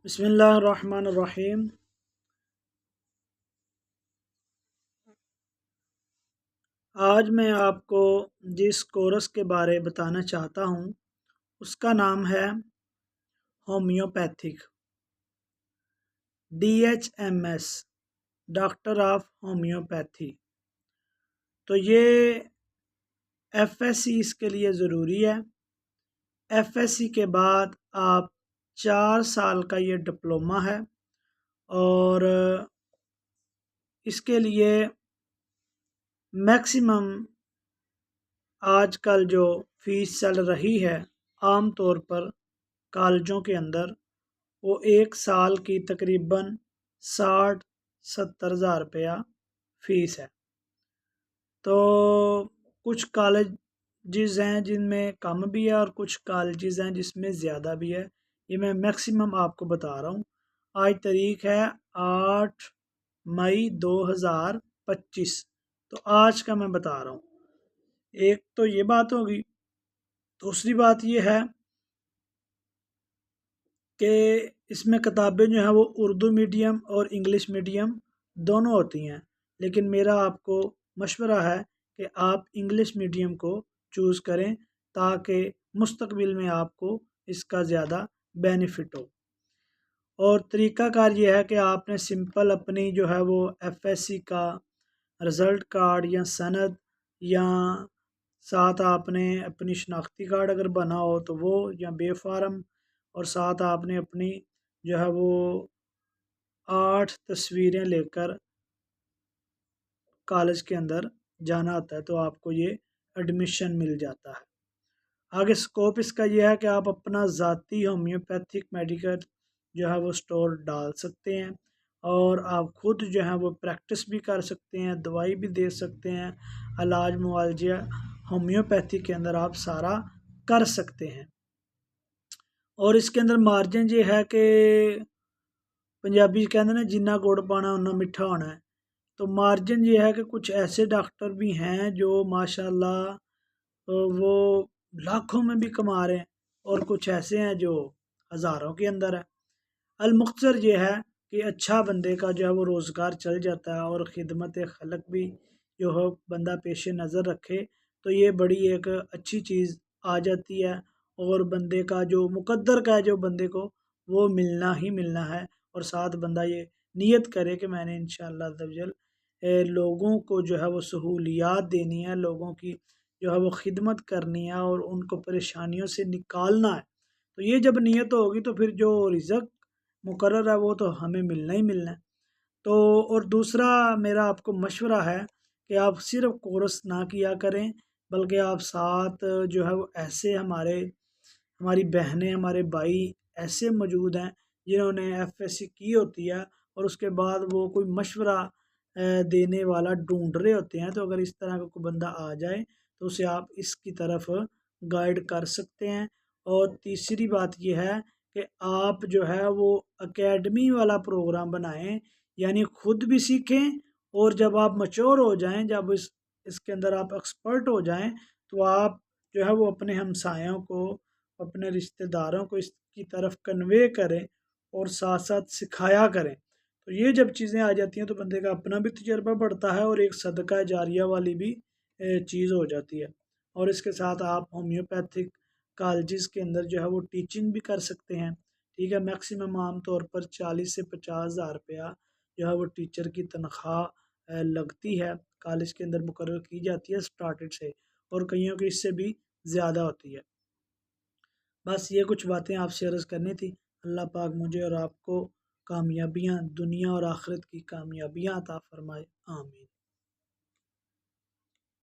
بسم اللہ الرحمن الرحیم۔ آج میں آپ کو جس کورس کے بارے بتانا چاہتا ہوں اس کا نام ہے homeopathic DHMS، doctor of homeopathy. تو یہ FSC اس کے لیے ضروری ہے۔ FSC کے بعد آپ 4 سال کا یہ ڈپلومہ ہے، اور اس کے لیے میکسیمم آج کل جو فیس چل رہی ہے عام طور پر کالجوں کے اندر، وہ 1 سال کی تقریباً 60-70 ہزار روپیہ فیس ہے۔ تو کچھ کالجز ہیں جن میں کم بھی ہے اور کچھ کالجز ہیں جس میں زیادہ بھی ہے۔ یہ میں میکسیمم آپ کو بتا رہا ہوں۔ آج تاریخ ہے 8 مئی 2025، تو آج کا میں بتا رہا ہوں۔ ایک تو یہ بات ہوگی۔ دوسری بات یہ ہے کہ اس میں کتابیں جو ہیں وہ اردو میڈیم اور انگلش میڈیم دونوں ہوتی ہیں، لیکن میرا آپ کو مشورہ ہے کہ آپ انگلش میڈیم کو چوز کریں تاکہ مستقبل میں آپ کو اس کا زیادہ بینیفٹ ہو۔ اور طریقہ کار یہ ہے کہ آپ نے سمپل اپنی جو ہے وہ FSC کا رزلٹ کارڈ یا سند، یا ساتھ آپ نے اپنی شناختی کارڈ اگر بنا ہو تو وہ، یا بے فارم، اور ساتھ آپ نے اپنی جو ہے وہ 8 تصویریں لے کر کالج کے اندر جانا ہوتا ہے، تو آپ کو یہ ایڈمیشن مل جاتا ہے۔ آگے سکوپ اس کا یہ ہے کہ آپ اپنا ذاتی ہومیوپیتھک میڈیکل جو ہے وہ سٹور ڈال سکتے ہیں، اور آپ خود جو ہے وہ پریکٹس بھی کر سکتے ہیں، دوائی بھی دے سکتے ہیں، علاج معالجہ ہومیوپیتھی کے اندر آپ سارا کر سکتے ہیں۔ اور اس کے اندر مارجن یہ ہے کہ پنجابی کہتے ہیں جنہ گڑ پانا اُنّا میٹھا ہونا ہے۔ تو مارجن یہ ہے کہ کچھ ایسے ڈاکٹر بھی ہیں جو ماشاءاللہ وہ لاکھوں میں بھی کما رہے ہیں، اور کچھ ایسے ہیں جو ہزاروں کے اندر ہے۔ المختصر یہ ہے کہ اچھا بندے کا جو ہے وہ روزگار چل جاتا ہے، اور خدمت خلق بھی جو ہو بندہ پیش نظر رکھے تو یہ بڑی ایک اچھی چیز آ جاتی ہے، اور بندے کا جو مقدر کا ہے جو بندے کو وہ ملنا ہی ملنا ہے۔ اور ساتھ بندہ یہ نیت کرے کہ میں نے انشاءاللہ عز و جل لوگوں کو جو ہے وہ سہولیات دینی ہے، لوگوں کی جو ہے وہ خدمت کرنی ہے، اور ان کو پریشانیوں سے نکالنا ہے۔ تو یہ جب نیت ہوگی تو پھر جو رزق مقرر ہے وہ تو ہمیں ملنا ہی ملنا ہے۔ تو اور دوسرا میرا آپ کو مشورہ ہے کہ آپ صرف کورس نہ کیا کریں، بلکہ آپ ساتھ جو ہے وہ ایسے ہماری بہنیں، ہمارے بھائی ایسے موجود ہیں جنہوں نے FSC کی ہوتی ہے، اور اس کے بعد وہ کوئی مشورہ دینے والا ڈھونڈ رہے ہوتے ہیں۔ تو اگر اس طرح کا کوئی بندہ آ جائے تو اسے آپ اس کی طرف گائیڈ کر سکتے ہیں۔ اور تیسری بات یہ ہے کہ آپ جو ہے وہ اکیڈمی والا پروگرام بنائیں، یعنی خود بھی سیکھیں، اور جب آپ میچور ہو جائیں، جب اس کے اندر آپ ایکسپرٹ ہو جائیں، تو آپ جو ہے وہ اپنے ہمسایوں کو، اپنے رشتہ داروں کو اس کی طرف کنوے کریں، اور ساتھ ساتھ سکھایا کریں۔ تو یہ جب چیزیں آ جاتی ہیں تو بندے کا اپنا بھی تجربہ بڑھتا ہے، اور ایک صدقہ جاریہ والی بھی چیز ہو جاتی ہے۔ اور اس کے ساتھ آپ ہومیوپیتھک کالجز کے اندر جو ہے وہ ٹیچنگ بھی کر سکتے ہیں۔ ٹھیک ہے، میکسیمم عام طور پر 40 سے 50 ہزار روپیہ جو ہے وہ ٹیچر کی تنخواہ لگتی ہے، کالج کے اندر مقرر کی جاتی ہے اسٹارٹڈ سے، اور کئیوں کی اس سے بھی زیادہ ہوتی ہے۔ بس یہ کچھ باتیں آپ سے عرض کرنی تھی۔ اللہ پاک مجھے اور آپ کو کامیابیاں، دنیا اور آخرت کی کامیابیاں عطا فرمائے، آمین۔